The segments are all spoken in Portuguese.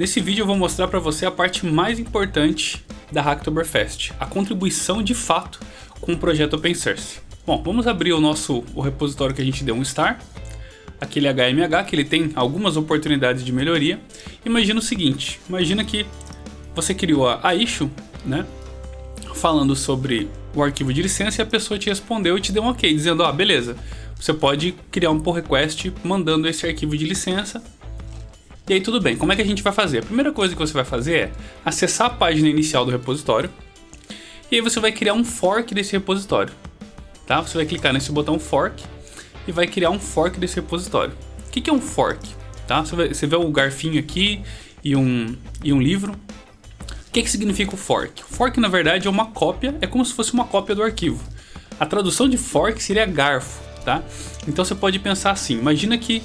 Nesse vídeo eu vou mostrar para você a parte mais importante da Hacktoberfest, a contribuição de fato com o projeto Open Source. Bom, vamos abrir o repositório que a gente deu um start, aquele HMH que ele tem algumas oportunidades de melhoria. Imagina o seguinte, imagina que você criou a issue, né, falando sobre o arquivo de licença e a pessoa te respondeu e te deu um ok, dizendo, beleza, você pode criar um pull request mandando esse arquivo de licença. E aí tudo bem, como é que a gente vai fazer? A primeira coisa que você vai fazer é acessar a página inicial do repositório e aí você vai criar um fork desse repositório, tá? Você vai clicar nesse botão fork e vai criar um fork desse repositório. O que é um fork? Tá? Você vê o garfinho aqui e um livro. O que significa o fork? O fork na verdade é uma cópia, é como se fosse uma cópia do arquivo. A tradução de fork seria garfo, tá? Então você pode pensar assim, imagina que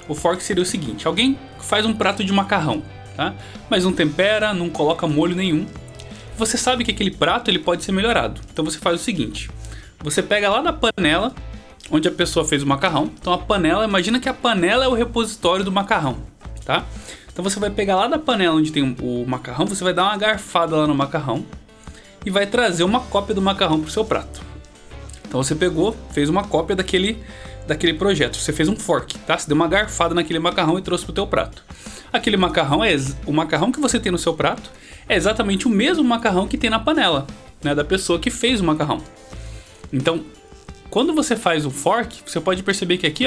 o fork seria o seguinte, alguém faz um prato de macarrão, tá? Mas não tempera, não coloca molho nenhum. Você sabe que aquele prato ele pode ser melhorado. Então você faz o seguinte, você pega lá da panela onde a pessoa fez o macarrão. Então a panela, imagina que a panela é o repositório do macarrão, tá? Então você vai pegar lá da panela onde tem o macarrão, você vai dar uma garfada lá no macarrão e vai trazer uma cópia do macarrão para o seu prato. Então você pegou, fez uma cópia daquele projeto, você fez um fork, tá? Você deu uma garfada naquele macarrão e trouxe para o teu prato. Aquele macarrão o macarrão que você tem no seu prato é exatamente o mesmo macarrão que tem na panela, né, da pessoa que fez o macarrão. Então, quando você faz o fork, você pode perceber que aqui,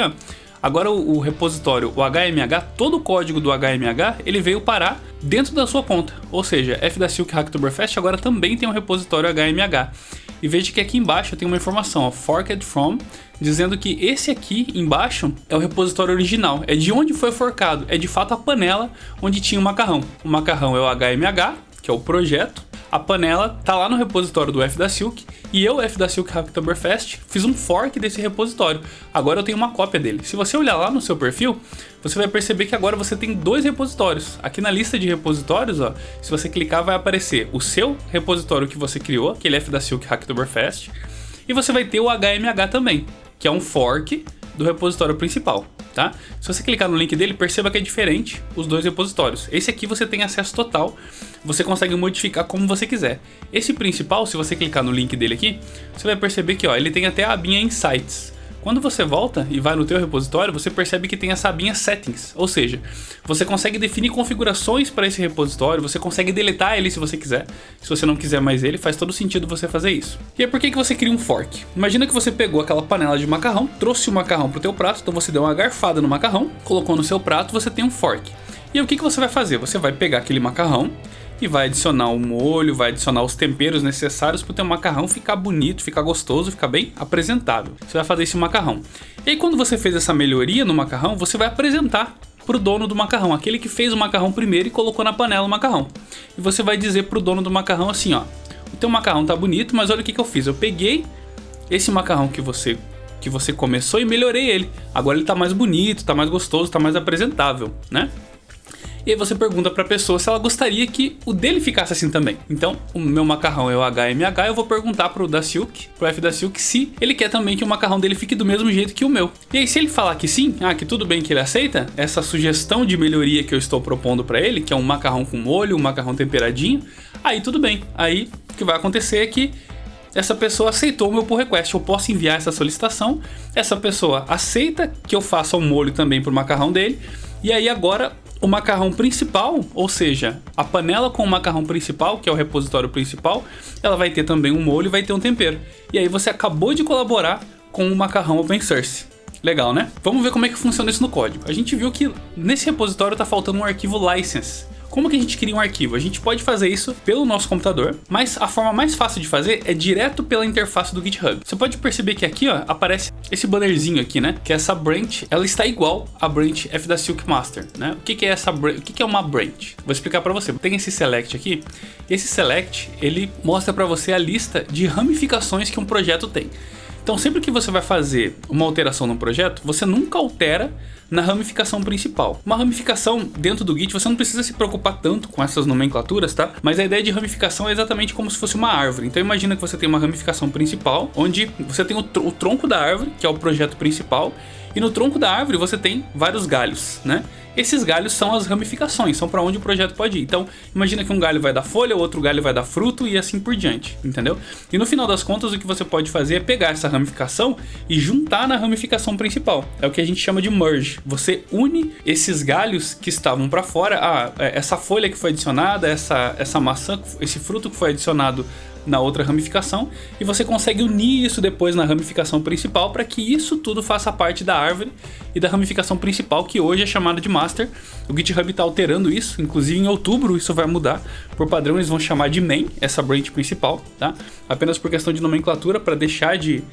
agora o repositório, o HMH, todo o código do HMH, ele veio parar dentro da sua conta. Ou seja, f-da-silk Hacktoberfest agora também tem um repositório HMH. E veja que aqui embaixo tem uma informação, forked from, dizendo que esse aqui embaixo é o repositório original. É de onde foi forcado, é de fato a panela onde tinha o macarrão. O macarrão é o HMH, que é o projeto. A panela tá lá no repositório do f-da-silk e eu, f-da-silk Hacktoberfest, fiz um fork desse repositório. Agora eu tenho uma cópia dele. Se você olhar lá no seu perfil, você vai perceber que agora você tem dois repositórios. Aqui na lista de repositórios, se você clicar vai aparecer o seu repositório que você criou, aquele f-da-silk Hacktoberfest, e você vai ter o HMH também, que é um fork do repositório principal, tá? Se você clicar no link dele, perceba que é diferente os dois repositórios. Esse aqui você tem acesso total, você consegue modificar como você quiser. Esse principal, se você clicar no link dele aqui, você vai perceber que ele tem até a abinha Insights. Quando você volta e vai no teu repositório, você percebe que tem essa abinha Settings, ou seja, você consegue definir configurações para esse repositório, você consegue deletar ele se você quiser. Se você não quiser mais ele, faz todo sentido você fazer isso. E aí por que você cria um fork? Imagina que você pegou aquela panela de macarrão, trouxe o macarrão para o teu prato, então você deu uma garfada no macarrão, colocou no seu prato, você tem um fork. E aí o que você vai fazer? Você vai pegar aquele macarrão e vai adicionar o molho, vai adicionar os temperos necessários para o teu macarrão ficar bonito, ficar gostoso, ficar bem apresentável. Você vai fazer esse macarrão. E aí quando você fez essa melhoria no macarrão, você vai apresentar para o dono do macarrão, aquele que fez o macarrão primeiro e colocou na panela o macarrão. E você vai dizer para o dono do macarrão assim, o teu macarrão tá bonito, mas olha o que eu fiz. Eu peguei esse macarrão que você começou e melhorei ele. Agora ele tá mais bonito, tá mais gostoso, tá mais apresentável, né? E aí você pergunta para a pessoa se ela gostaria que o dele ficasse assim também. Então, o meu macarrão é o HMH, eu vou perguntar pro f-da-silk, se ele quer também que o macarrão dele fique do mesmo jeito que o meu. E aí se ele falar que sim, que tudo bem, que ele aceita essa sugestão de melhoria que eu estou propondo para ele, que é um macarrão com molho, um macarrão temperadinho, aí tudo bem. Aí o que vai acontecer é que essa pessoa aceitou o meu pull request, eu posso enviar essa solicitação, essa pessoa aceita que eu faça um molho também pro macarrão dele, e aí agora o macarrão principal, ou seja, a panela com o macarrão principal, que é o repositório principal, ela vai ter também um molho e vai ter um tempero. E aí você acabou de colaborar com o macarrão open source. Legal, né? Vamos ver como é que funciona isso no código. A gente viu que nesse repositório está faltando um arquivo license. Como que a gente cria um arquivo? A gente pode fazer isso pelo nosso computador, mas a forma mais fácil de fazer é direto pela interface do GitHub. Você pode perceber que aqui aparece esse bannerzinho aqui, né? Que essa branch, ela está igual à branch f-da-silk master, né? O que é essa branch? O que é uma branch? Vou explicar para você. Tem esse select aqui. Esse select, ele mostra para você a lista de ramificações que um projeto tem. Então sempre que você vai fazer uma alteração no projeto, você nunca altera na ramificação principal. Uma ramificação dentro do Git, você não precisa se preocupar tanto com essas nomenclaturas, tá? Mas a ideia de ramificação é exatamente como se fosse uma árvore. Então imagina que você tem uma ramificação principal, onde você tem o tronco da árvore, que é o projeto principal, e no tronco da árvore você tem vários galhos, né? Esses galhos são as ramificações, são para onde o projeto pode ir. Então, imagina que um galho vai dar folha, o outro galho vai dar fruto e assim por diante, entendeu? E no final das contas, o que você pode fazer é pegar essa ramificação e juntar na ramificação principal. É o que a gente chama de merge. Você une esses galhos que estavam para fora. Essa folha que foi adicionada, essa maçã, esse fruto que foi adicionado na outra ramificação, e você consegue unir isso depois na ramificação principal para que isso tudo faça parte da árvore e da ramificação principal, que hoje é chamada de master. O GitHub está alterando isso, inclusive em outubro isso vai mudar. Por padrão eles vão chamar de main, essa branch principal, tá? Apenas por questão de nomenclatura, para deixar de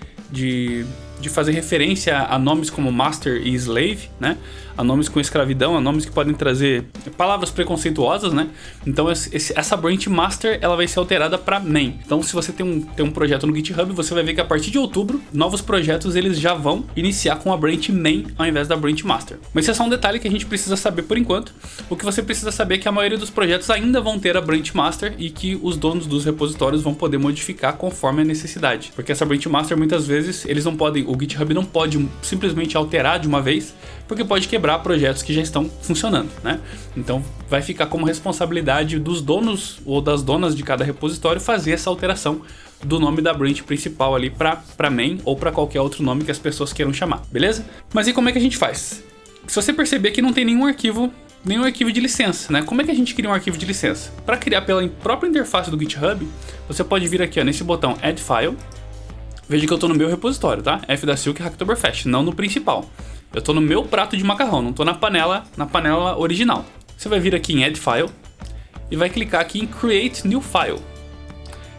fazer referência a nomes como master e slave, né? A nomes com escravidão, a nomes que podem trazer palavras preconceituosas, né? Então essa branch master ela vai ser alterada para main. Então se você tem um projeto no GitHub, você vai ver que a partir de outubro, novos projetos eles já vão iniciar com a branch main ao invés da branch master. Mas isso é só um detalhe que a gente precisa saber por enquanto. O que você precisa saber é que a maioria dos projetos ainda vão ter a branch master e que os donos dos repositórios vão poder modificar conforme a necessidade. Porque essa branch master muitas vezes eles não podem, o GitHub não pode simplesmente alterar de uma vez, porque pode quebrar projetos que já estão funcionando, né? Então vai ficar como responsabilidade dos donos ou das donas de cada repositório fazer essa alteração do nome da branch principal ali para main ou para qualquer outro nome que as pessoas queiram chamar, beleza? Mas e como é que a gente faz? Se você perceber que não tem nenhum arquivo de licença, né? Como é que a gente cria um arquivo de licença? Para criar pela própria interface do GitHub, você pode vir aqui ó, nesse botão Add File. Veja que eu estou no meu repositório, tá? F da Silk Hacktoberfest, não no principal. Eu estou no meu prato de macarrão, não estou na panela original. Você vai vir aqui em Add File e vai clicar aqui em Create New File.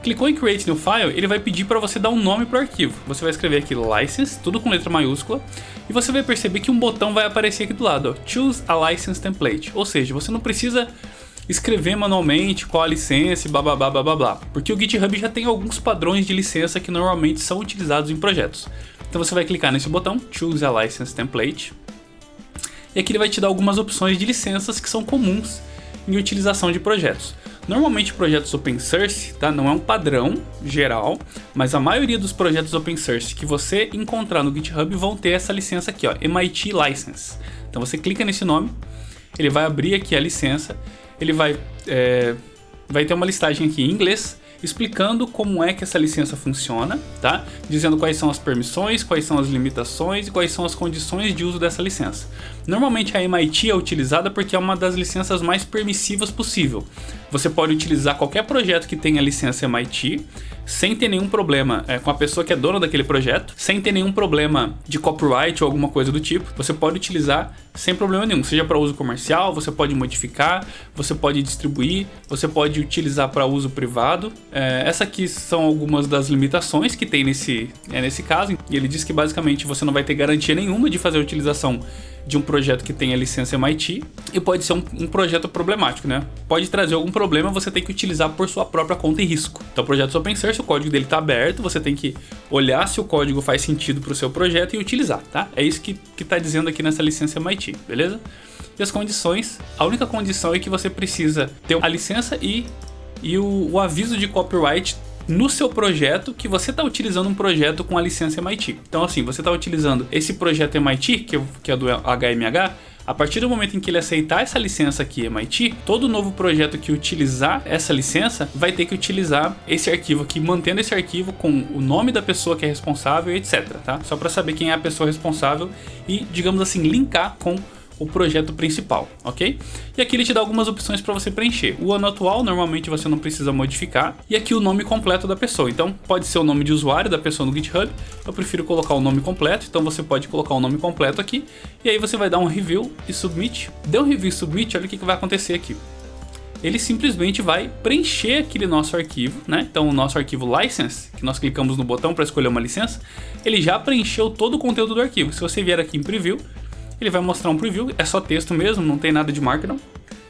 Clicou em Create New File, ele vai pedir para você dar um nome para o arquivo. Você vai escrever aqui License, tudo com letra maiúscula, e você vai perceber que um botão vai aparecer aqui do lado, ó, Choose a License Template. Ou seja, você não precisa escrever manualmente qual a licença e blá blá blá blá blá blá, porque o GitHub já tem alguns padrões de licença que normalmente são utilizados em projetos. Então você vai clicar nesse botão, Choose a License Template, e aqui ele vai te dar algumas opções de licenças que são comuns em utilização de projetos. Normalmente projetos open source, tá? Não é um padrão geral, mas a maioria dos projetos open source que você encontrar no GitHub vão ter essa licença aqui, ó, MIT License. Então você clica nesse nome, ele vai abrir aqui a licença, ele vai ter uma listagem aqui em inglês, explicando como é que essa licença funciona, tá? Dizendo quais são as permissões, quais são as limitações e quais são as condições de uso dessa licença. Normalmente a MIT é utilizada porque é uma das licenças mais permissivas possível. Você pode utilizar qualquer projeto que tenha licença MIT sem ter nenhum problema com a pessoa que é dona daquele projeto, sem ter nenhum problema de copyright ou alguma coisa do tipo. Você pode utilizar sem problema nenhum, seja para uso comercial, você pode modificar, você pode distribuir, você pode utilizar para uso privado. Essa aqui são algumas das limitações que tem nesse caso, e ele diz que basicamente você não vai ter garantia nenhuma de fazer a utilização de um projeto que tenha licença MIT, e pode ser um projeto problemático, né? Pode trazer algum problema, você tem que utilizar por sua própria conta e risco. Então, projetos open source, o código dele está aberto, você tem que olhar se o código faz sentido para o seu projeto e utilizar, tá? É isso que está dizendo aqui nessa licença MIT, beleza? E as condições, a única condição é que você precisa ter a licença e o aviso de copyright no seu projeto, que você está utilizando um projeto com a licença MIT. Então assim, você está utilizando esse projeto MIT, que é do HMH, a partir do momento em que ele aceitar essa licença aqui MIT, todo novo projeto que utilizar essa licença vai ter que utilizar esse arquivo aqui, mantendo esse arquivo com o nome da pessoa que é responsável, etc, tá? Só para saber quem é a pessoa responsável e, digamos assim, linkar com o projeto principal, ok? E aqui ele te dá algumas opções para você preencher. O ano atual, normalmente você não precisa modificar. E aqui o nome completo da pessoa. Então, pode ser o nome de usuário da pessoa no GitHub. Eu prefiro colocar o nome completo, então você pode colocar o nome completo aqui. E aí você vai dar um review e submit. Deu um review e submit, olha o que vai acontecer aqui. Ele simplesmente vai preencher aquele nosso arquivo, né? Então o nosso arquivo license, que nós clicamos no botão para escolher uma licença, ele já preencheu todo o conteúdo do arquivo. Se você vier aqui em preview, ele vai mostrar um preview, é só texto mesmo, não tem nada de markdown.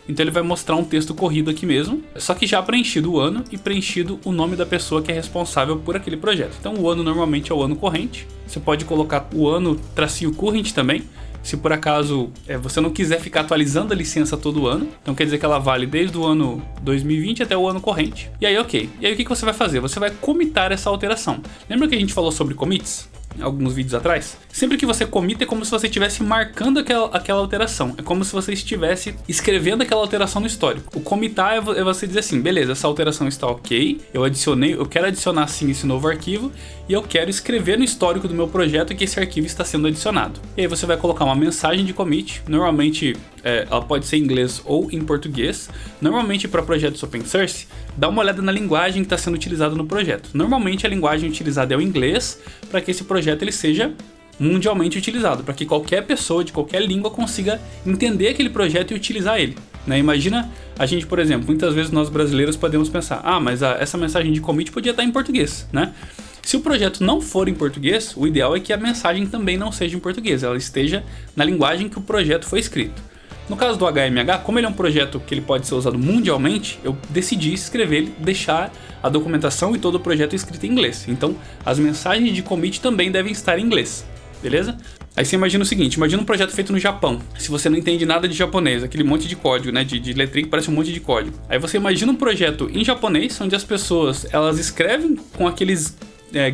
Então ele vai mostrar um texto corrido aqui mesmo, só que já preenchido o ano e preenchido o nome da pessoa que é responsável por aquele projeto. Então o ano normalmente é o ano corrente, você pode colocar o ano tracinho current também. Se por acaso você não quiser ficar atualizando a licença todo ano, então quer dizer que ela vale desde o ano 2020 até o ano corrente. E aí, ok. E aí o que você vai fazer? Você vai commitar essa alteração. Lembra que a gente falou sobre commits? Alguns vídeos atrás, sempre que você commita é como se você estivesse marcando aquela alteração, é como se você estivesse escrevendo aquela alteração no histórico. O commitar é você dizer assim, beleza, essa alteração está ok, eu quero adicionar sim esse novo arquivo e eu quero escrever no histórico do meu projeto que esse arquivo está sendo adicionado. E aí você vai colocar uma mensagem de commit, normalmente ela pode ser em inglês ou em português. Normalmente para projetos open source, dá uma olhada na linguagem que está sendo utilizada no projeto. Normalmente a linguagem utilizada é o inglês, para que esse projeto ele seja mundialmente utilizado, para que qualquer pessoa de qualquer língua consiga entender aquele projeto e utilizar ele. Imagina a gente, por exemplo, muitas vezes nós brasileiros podemos pensar, mas essa mensagem de commit podia estar em português, né? Se o projeto não for em português, o ideal é que a mensagem também não seja em português, ela esteja na linguagem que o projeto foi escrito. No caso do HMH, como ele é um projeto que ele pode ser usado mundialmente, eu decidi escrever ele, deixar a documentação e todo o projeto escrito em inglês. Então, as mensagens de commit também devem estar em inglês, beleza? Aí você imagina o seguinte, imagina um projeto feito no Japão, se você não entende nada de japonês, aquele monte de código, né, de letrinha que parece um monte de código. Aí você imagina um projeto em japonês, onde as pessoas, elas escrevem com aqueles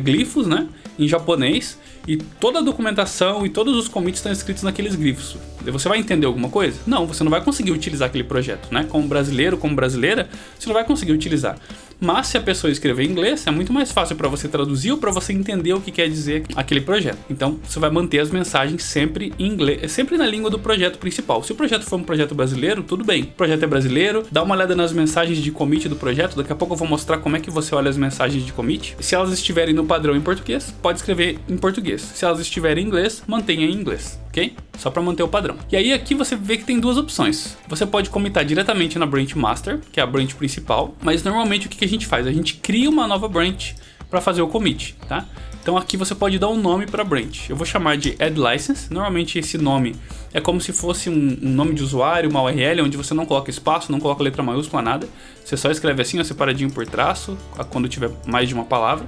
glifos, né, em japonês, e toda a documentação e todos os commits estão escritos naqueles grifos. Você vai entender alguma coisa? Não, você não vai conseguir utilizar aquele projeto, né? Como brasileiro, como brasileira, você não vai conseguir utilizar. Mas se a pessoa escrever em inglês, é muito mais fácil para você traduzir ou para você entender o que quer dizer aquele projeto. Então, você vai manter as mensagens sempre em inglês, sempre na língua do projeto principal. Se o projeto for um projeto brasileiro, tudo bem. O projeto é brasileiro, dá uma olhada nas mensagens de commit do projeto. Daqui a pouco eu vou mostrar como é que você olha as mensagens de commit. Se elas estiverem no padrão em português, pode escrever em português. Se elas estiverem em inglês, mantenha em inglês, ok? Só para manter o padrão. E aí aqui você vê que tem duas opções. Você pode commitar diretamente na branch master, que é a branch principal, mas normalmente o que a gente faz? A gente cria uma nova branch para fazer o commit, tá? Então aqui você pode dar um nome para a branch. Eu vou chamar de add license. Normalmente esse nome é como se fosse um nome de usuário, uma URL, onde você não coloca espaço, não coloca letra maiúscula, nada. Você só escreve assim, ó, separadinho por traço, quando tiver mais de uma palavra.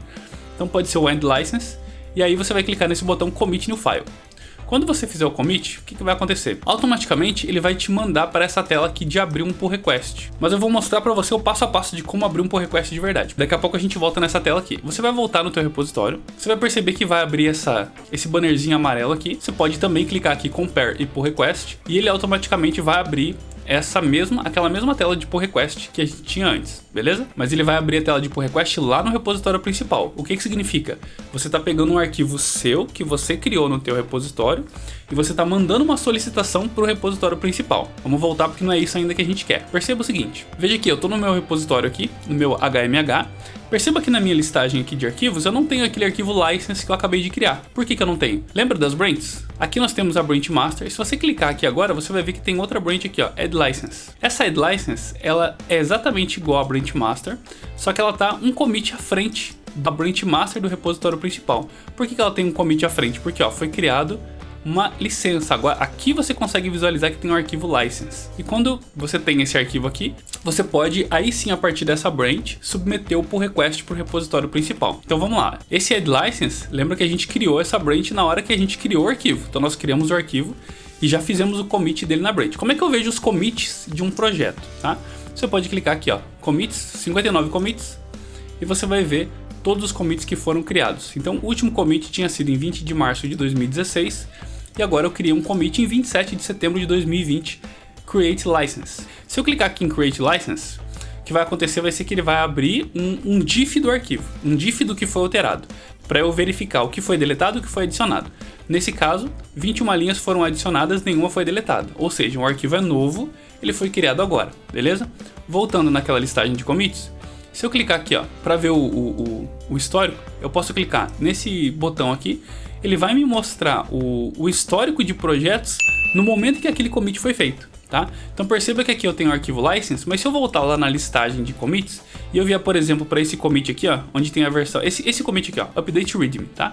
Então pode ser o add license. E aí você vai clicar nesse botão Commit New File. Quando você fizer o commit, o que vai acontecer? Automaticamente ele vai te mandar para essa tela aqui de abrir um pull request. Mas eu vou mostrar para você o passo a passo de como abrir um pull request de verdade. Daqui a pouco a gente volta nessa tela aqui. Você vai voltar no teu repositório. Você vai perceber que vai abrir esse bannerzinho amarelo aqui. Você pode também clicar aqui Compare e Pull Request. E ele automaticamente vai abrir aquela mesma tela de pull request que a gente tinha antes, beleza? Mas ele vai abrir a tela de pull request lá no repositório principal. O que significa? Você está pegando um arquivo seu que você criou no teu repositório e você está mandando uma solicitação para o repositório principal. Vamos voltar porque não é isso ainda que a gente quer. Perceba o seguinte, veja aqui, eu estou no meu repositório aqui, no meu HMH. Perceba que na minha listagem aqui de arquivos, eu não tenho aquele arquivo license que eu acabei de criar. Por que eu não tenho? Lembra das branches? Aqui nós temos a branch master. Se você clicar aqui agora, você vai ver que tem outra branch aqui, ó, add license. Essa add license, ela é exatamente igual à branch master, só que ela tá um commit à frente da branch master do repositório principal. Por que ela tem um commit à frente? Porque ó, foi criado uma licença. Agora aqui você consegue visualizar que tem um arquivo license. E quando você tem esse arquivo aqui, você pode aí sim, a partir dessa branch, submeter o pull request para o repositório principal. Então vamos lá. Esse add license, lembra que a gente criou essa branch na hora que a gente criou o arquivo. Então nós criamos o arquivo e já fizemos o commit dele na branch. Como é que eu vejo os commits de um projeto, tá? Você pode clicar aqui, ó, commits, 59 commits, e você vai ver todos os commits que foram criados. Então o último commit tinha sido em 20 de março de 2016, e agora eu criei um commit em 27 de setembro de 2020, Create License. Se eu clicar aqui em Create License, o que vai acontecer vai ser que ele vai abrir um diff do arquivo, um diff do que foi alterado, para eu verificar o que foi deletado e o que foi adicionado. Nesse caso, 21 linhas foram adicionadas, nenhuma foi deletada, ou seja, o arquivo é novo, ele foi criado agora, beleza? Voltando naquela listagem de commits, se eu clicar aqui, ó, para ver o histórico, eu posso clicar nesse botão aqui, ele vai me mostrar o histórico de projetos no momento que aquele commit foi feito, tá? Então perceba que aqui eu tenho o arquivo license, mas se eu voltar lá na listagem de commits e eu vier, por exemplo, para esse commit aqui, ó, onde tem a versão, esse commit aqui, ó, update readme, tá?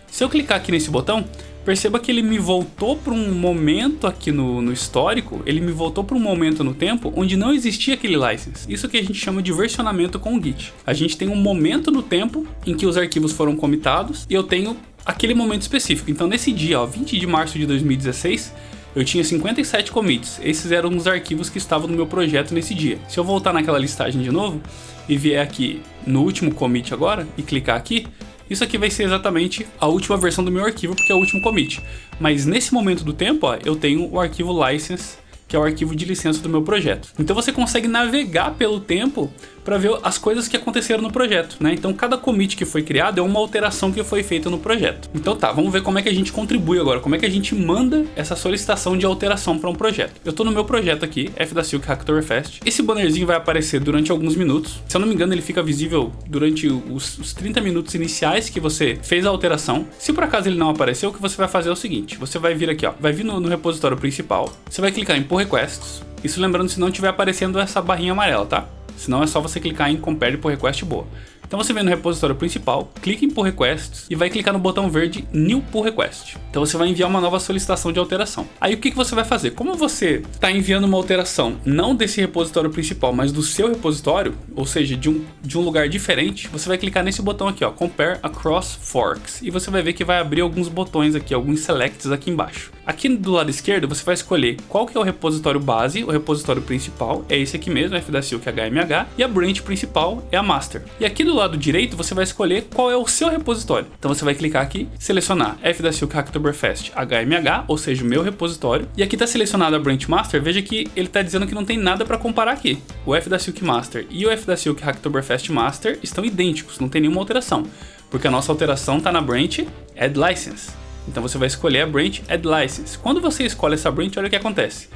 Se eu clicar aqui nesse botão, perceba que ele me voltou para um momento aqui no histórico, ele me voltou para um momento no tempo onde não existia aquele license. Isso que a gente chama de versionamento com o Git. A gente tem um momento no tempo em que os arquivos foram commitados e eu tenho aquele momento específico. Então nesse dia, ó, 20 de março de 2016, eu tinha 57 commits. Esses eram os arquivos que estavam no meu projeto nesse dia. Se eu voltar naquela listagem de novo e vier aqui no último commit agora e clicar aqui, isso aqui vai ser exatamente a última versão do meu arquivo, porque é o último commit. Mas nesse momento do tempo, ó, eu tenho o arquivo license, que é o arquivo de licença do meu projeto. Então você consegue navegar pelo tempo para ver as coisas que aconteceram no projeto, né? Então cada commit que foi criado é uma alteração que foi feita no projeto. Então tá, vamos ver como é que a gente contribui agora, como é que a gente manda essa solicitação de alteração para um projeto. Eu tô no meu projeto aqui, F da Silk Hacktoberfest. Esse bannerzinho vai aparecer durante alguns minutos. Se eu não me engano, ele fica visível durante os 30 minutos iniciais que você fez a alteração. Se por acaso ele não apareceu, o que você vai fazer é o seguinte, você vai vir aqui, ó, vai vir no repositório principal, você vai clicar em Pull Requests, isso lembrando se não estiver aparecendo essa barrinha amarela, tá? Senão é só você clicar em Compare Pull Request boa. Então você vem no repositório principal, clica em Pull Requests e vai clicar no botão verde New Pull Request. Então você vai enviar uma nova solicitação de alteração. Aí o que você vai fazer? Como você está enviando uma alteração não desse repositório principal, mas do seu repositório, ou seja, de um lugar diferente, você vai clicar nesse botão aqui, ó, Compare Across Forks. E você vai ver que vai abrir alguns botões aqui, alguns selects aqui embaixo. Aqui do lado esquerdo você vai escolher qual que é o repositório base, o repositório principal, é esse aqui mesmo, F da Silk HMH, e a branch principal é a master. E aqui do lado direito você vai escolher qual é o seu repositório. Então você vai clicar aqui, selecionar F da Silk Hacktoberfest HMH, ou seja, o meu repositório. E aqui está selecionada a branch master, veja que ele está dizendo que não tem nada para comparar aqui. O F da Silk Master e o F da Silk Hacktoberfest Master estão idênticos, não tem nenhuma alteração, porque a nossa alteração está na branch Add License. Então você vai escolher a branch Add License. Quando você escolhe essa branch, olha o que acontece.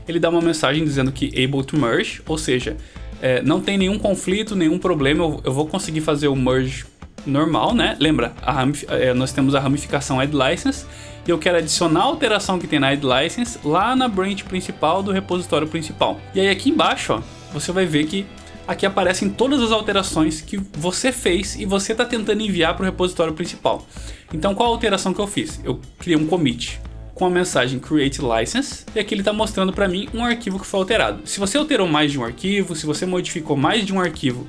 Ele dá uma mensagem dizendo que Able to Merge, ou seja, não tem nenhum conflito, nenhum problema, eu vou conseguir fazer o merge normal, né? Lembra, nós temos a ramificação Add License e eu quero adicionar a alteração que tem na Add License lá na branch principal do repositório principal. E aí aqui embaixo, ó, você vai ver que aqui aparecem todas as alterações que você fez e você está tentando enviar para o repositório principal. Então qual a alteração que eu fiz? Eu criei um commit com a mensagem Create License e aqui ele está mostrando para mim um arquivo que foi alterado. Se você alterou mais de um arquivo, se você modificou mais de um arquivo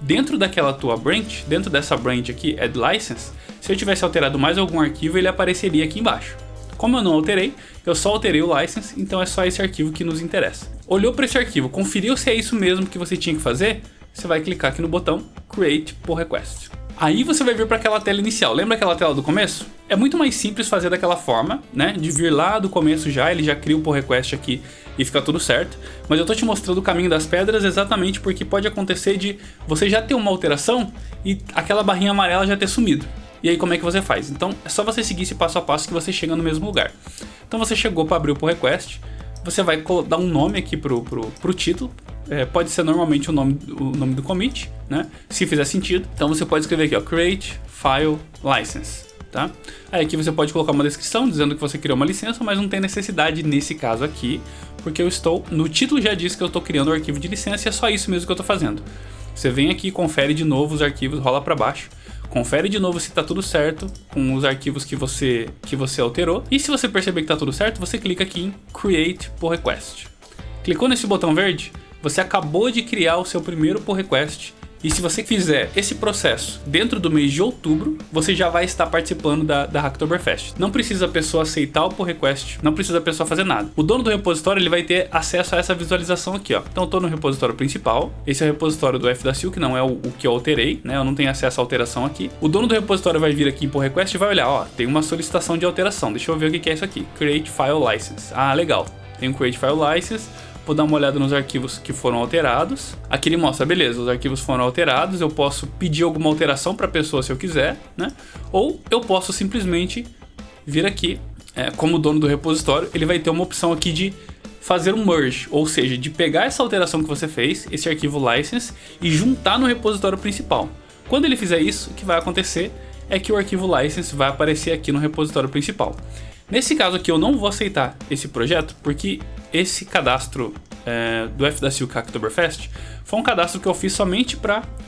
dentro daquela tua branch, dentro dessa branch aqui, Add License, se eu tivesse alterado mais algum arquivo, ele apareceria aqui embaixo. Como eu não alterei, eu só alterei o license, então é só esse arquivo que nos interessa. Olhou para esse arquivo, conferiu se é isso mesmo que você tinha que fazer, você vai clicar aqui no botão Create Pull Request. Aí você vai vir para aquela tela inicial, lembra aquela tela do começo? É muito mais simples fazer daquela forma, né? De vir lá do começo já, ele já cria o Pull Request aqui e fica tudo certo. Mas eu tô te mostrando o caminho das pedras exatamente porque pode acontecer de você já ter uma alteração e aquela barrinha amarela já ter sumido. E aí como é que você faz? Então é só você seguir esse passo a passo que você chega no mesmo lugar. Então você chegou para abrir o Pull Request, você vai dar um nome aqui pro título. Pode ser normalmente o nome do commit, né? Se fizer sentido. Então você pode escrever aqui, ó, Create File License, tá? Aí aqui você pode colocar uma descrição dizendo que você criou uma licença, mas não tem necessidade nesse caso aqui, porque eu estou, no título já diz que eu estou criando o arquivo de licença e é só isso mesmo que eu estou fazendo. Você vem aqui, confere de novo os arquivos, rola para baixo, confere de novo se está tudo certo com os arquivos que você alterou. E se você perceber que está tudo certo, você clica aqui em Create Pull Request. Clicou nesse botão verde, você acabou de criar o seu primeiro Pull Request. E se você fizer esse processo dentro do mês de outubro, você já vai estar participando da Hacktoberfest. Não precisa a pessoa aceitar o Pull Request, não precisa a pessoa fazer nada. O dono do repositório ele vai ter acesso a essa visualização aqui, ó. Então eu estou no repositório principal, esse é o repositório do F da Silk, não é o que eu alterei, né? Eu não tenho acesso à alteração aqui. O dono do repositório vai vir aqui em Pull Request e vai olhar, ó, tem uma solicitação de alteração. Deixa eu ver o que é isso aqui. Create File License. Ah, legal. Tem um Create File License. Vou dar uma olhada nos arquivos que foram alterados. Aqui ele mostra, beleza, os arquivos foram alterados, eu posso pedir alguma alteração para a pessoa se eu quiser, né? Ou eu posso simplesmente vir aqui, como dono do repositório, ele vai ter uma opção aqui de fazer um merge, ou seja, de pegar essa alteração que você fez, esse arquivo license, e juntar no repositório principal. Quando ele fizer isso, o que vai acontecer é que o arquivo license vai aparecer aqui no repositório principal. Nesse caso aqui eu não vou aceitar esse projeto porque esse cadastro do F da Silk Hacktoberfest foi um cadastro que eu fiz somente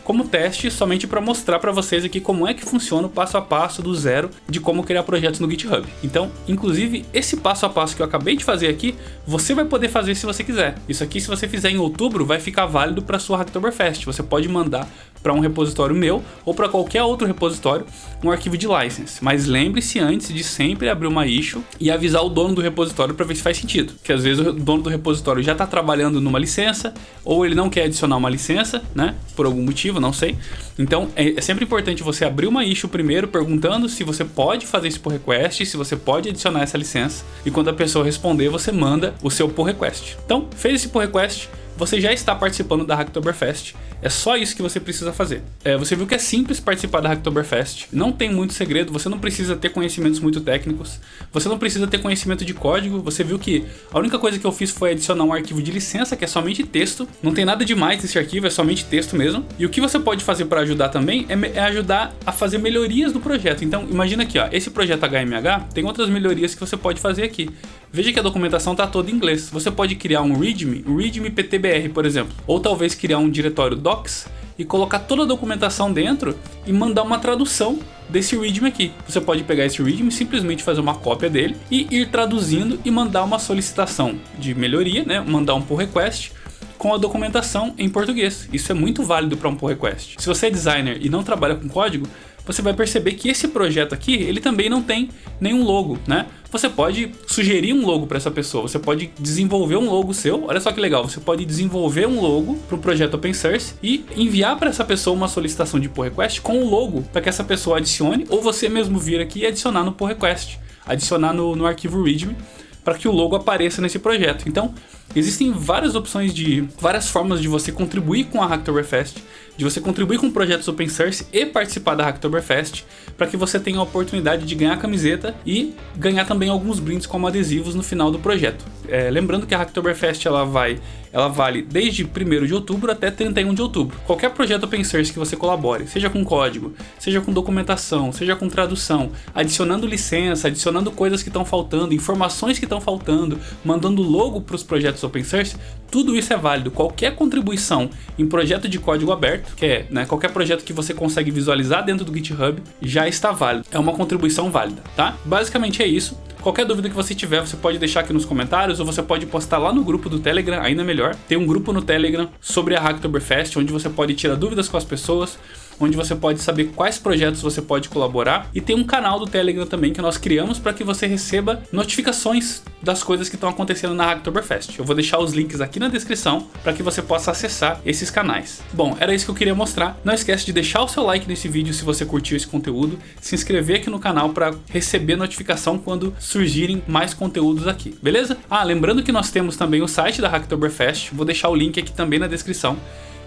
como teste, somente para mostrar para vocês aqui como é que funciona o passo a passo do zero de como criar projetos no GitHub. Então, inclusive, esse passo a passo que eu acabei de fazer aqui, você vai poder fazer se você quiser. Isso aqui, se você fizer em outubro, vai ficar válido para sua Hacktoberfest. Você pode mandar para um repositório meu ou para qualquer outro repositório um arquivo de license. Mas lembre-se antes de sempre abrir uma issue e avisar o dono do repositório para ver se faz sentido. Porque às vezes o dono do repositório já está trabalhando numa licença ou ele não quer adicionar uma licença, né? Por algum motivo, não sei. Então é sempre importante você abrir uma issue primeiro perguntando se você pode fazer esse pull request, se você pode adicionar essa licença. E quando a pessoa responder, você manda o seu pull request. Então, fez esse pull request, você já está participando da Hacktoberfest. É só isso que você precisa fazer. Você viu que é simples participar da Hacktoberfest. Não tem muito segredo, você não precisa ter conhecimentos muito técnicos. Você não precisa ter conhecimento de código. Você viu que a única coisa que eu fiz foi adicionar um arquivo de licença, que é somente texto. Não tem nada demais nesse arquivo, é somente texto mesmo. E o que você pode fazer para ajudar também é ajudar a fazer melhorias do projeto. Então, imagina aqui, ó, esse projeto HMH tem outras melhorias que você pode fazer aqui. Veja que a documentação está toda em inglês. Você pode criar um README PTBR, por exemplo. Ou talvez criar um diretório docs e colocar toda a documentação dentro e mandar uma tradução desse README aqui. Você pode pegar esse README, simplesmente fazer uma cópia dele e ir traduzindo e mandar uma solicitação de melhoria, né? Mandar um pull request com a documentação em português. Isso é muito válido para um pull request. Se você é designer e não trabalha com código, você vai perceber que esse projeto aqui, ele também não tem nenhum logo, né? Você pode sugerir um logo para essa pessoa, você pode desenvolver um logo seu, olha só que legal, você pode desenvolver um logo para um projeto open source e enviar para essa pessoa uma solicitação de pull request com o logo para que essa pessoa adicione, ou você mesmo vir aqui e adicionar no pull request, adicionar no arquivo README, para que o logo apareça nesse projeto. Então, existem várias opções várias formas de você contribuir com a Hacktoberfest, de você contribuir com projetos open source e participar da Hacktoberfest, para que você tenha a oportunidade de ganhar a camiseta e ganhar também alguns brindes como adesivos no final do projeto. Lembrando que a Hacktoberfest ela vale desde 1º de outubro até 31 de outubro. Qualquer projeto open source que você colabore, seja com código, seja com documentação, seja com tradução, adicionando licença, adicionando coisas que estão faltando, informações que estão faltando, mandando logo para os projetos open source, tudo isso é válido. Qualquer contribuição em projeto de código aberto, que é, né, qualquer projeto que você consegue visualizar dentro do GitHub, já está válido. É uma contribuição válida, tá? Basicamente é isso. Qualquer dúvida que você tiver, você pode deixar aqui nos comentários ou você pode postar lá no grupo do Telegram, ainda melhor. Tem um grupo no Telegram sobre a Hacktoberfest, onde você pode tirar dúvidas com as pessoas, onde você pode saber quais projetos você pode colaborar. E tem um canal do Telegram também que nós criamos para que você receba notificações das coisas que estão acontecendo na Hacktoberfest. Eu vou deixar os links aqui na descrição para que você possa acessar esses canais. Bom, era isso que eu queria mostrar. Não esquece de deixar o seu like nesse vídeo se você curtiu esse conteúdo, se inscrever aqui no canal para receber notificação quando surgirem mais conteúdos aqui, beleza? Lembrando que nós temos também o site da Hacktoberfest, vou deixar o link aqui também na descrição,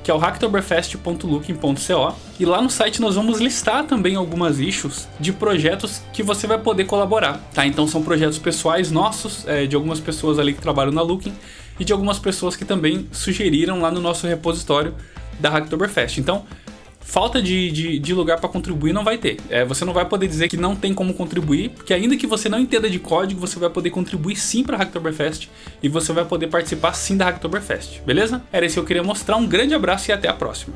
que é o hacktoberfest.looking.co, e lá no site nós vamos listar também algumas issues de projetos que você vai poder colaborar, tá? Então são projetos pessoais nossos, de algumas pessoas ali que trabalham na Looking e de algumas pessoas que também sugeriram lá no nosso repositório da Hacktoberfest. Então, falta de lugar para contribuir não vai ter. Você não vai poder dizer que não tem como contribuir, porque ainda que você não entenda de código, você vai poder contribuir sim para a Hacktoberfest e você vai poder participar sim da Hacktoberfest, beleza? Era isso que eu queria mostrar. Um grande abraço e até a próxima.